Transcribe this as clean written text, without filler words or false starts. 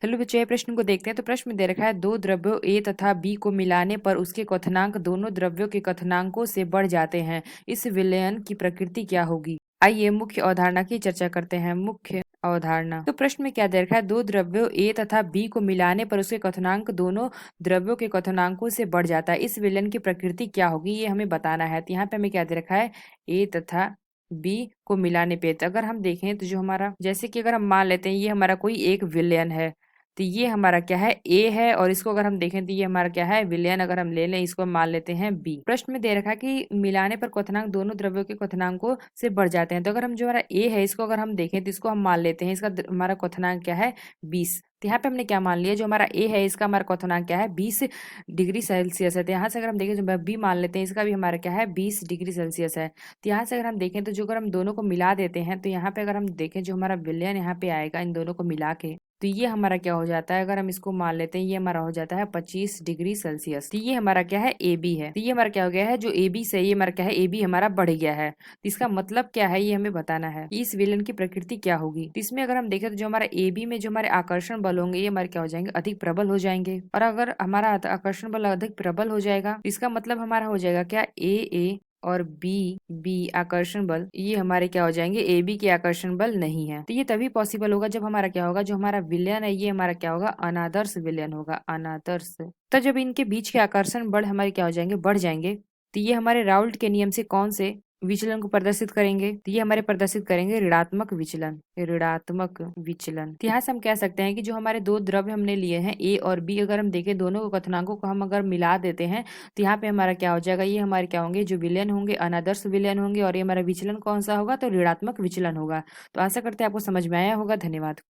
Hello बच्चों, ये प्रश्न को देखते हैं। तो प्रश्न में दे रखा है दो द्रव्यों ए तथा बी को मिलाने पर उसके क्वथनांक दोनों द्रव्यों के क्वथनांकों से बढ़ जाते हैं। इस विलयन की प्रकृति क्या होगी? आइए मुख्य अवधारणा की चर्चा करते हैं। मुख्य अवधारणा। तो प्रश्न में क्या दे रखा है? दो द्रव्यों ए तथा बी को मिलाने पर उसके क्वथनांक दोनों द्रव्यों के क्वथनांकों से बढ़ जाता है। इस विलयन की प्रकृति क्या होगी, ये हमें बताना है। तो यहाँ पे हमें क्या दे रखा है? ए तथा बी को मिलाने पे। तो अगर हम देखें तो जो हमारा, जैसे कि अगर हम मान लेते हैं ये हमारा कोई एक विलयन है, तो ये हमारा क्या है? ए है। और इसको अगर हम देखें तो ये हमारा क्या है? विलयन। अगर हम ले लें इसको, हम मान लेते हैं बी। प्रश्न में दे रखा है कि मिलाने पर क्वथनांक दोनों द्रव्यों के क्वथनांकों से बढ़ जाते हैं। तो अगर हम जो हमारा ए है इसको अगर हम देखें तो इसको हम मान लेते हैं, इसका हमारा क्वथनांक क्या है? 20। तो यहाँ पे हमने क्या मान लिया? जो हमारा ए है इसका हमारा क्वथनांक क्या है? 20 डिग्री सेल्सियस है। तो यहाँ से अगर हम देखें जो बी मान लेते हैं, इसका भी हमारा क्या है? 20 डिग्री सेल्सियस है। तो यहाँ से अगर हम देखें तो जो अगर हम दोनों को मिला देते हैं, तो यहाँ पे अगर हम देखें जो हमारा विलयन यहाँ पे आएगा इन दोनों को मिला के, तो ये हमारा क्या हो जाता है? अगर हम इसको मान लेते हैं, ये हमारा हो जाता है 25 डिग्री सेल्सियस। तो ये हमारा क्या है? ए बी है। तो ये हमारा क्या हो गया है? जो ए बी से ये हमारा क्या है? ए बी हमारा बढ़ गया है। तो इसका मतलब क्या है, ये हमें बताना है कि इस विलन की प्रकृति क्या होगी। तो इसमें अगर हम देखें तो जो हमारा ए बी में जो हमारे आकर्षण बल होंगे, ये हमारे क्या हो जाएंगे? अधिक प्रबल हो जाएंगे। और अगर हमारा आकर्षण बल अधिक प्रबल हो जाएगा, तो इसका मतलब हमारा हो जाएगा क्या? ए और बी बी आकर्षण बल, ये हमारे क्या हो जाएंगे? ए बी के आकर्षण बल नहीं है। तो ये तभी पॉसिबल होगा जब हमारा क्या होगा? जो हमारा विलयन है ये हमारा क्या होगा? अनादर्श विलयन होगा, अनादर्श। तो जब इनके बीच के आकर्षण बल हमारे क्या हो जाएंगे? बढ़ जाएंगे। तो ये हमारे राउल्ट के नियम से कौन से विचलन को प्रदर्शित करेंगे? तो ये हमारे प्रदर्शित करेंगे ऋणात्मक विचलन, ऋणात्मक विचलन। तो यहाँ से हम कह सकते हैं कि जो हमारे दो द्रव्य हमने लिए हैं ए और बी, अगर हम देखें दोनों को क्वथनांकों को हम अगर मिला देते हैं, तो यहाँ पे हमारा क्या हो जाएगा? ये हमारे क्या होंगे? जो विलयन होंगे अनादर्श विलयन होंगे। और ये हमारा विचलन कौन सा होगा? तो ऋणात्मक विचलन होगा। तो आशा करते हैं आपको समझ में आया होगा। धन्यवाद।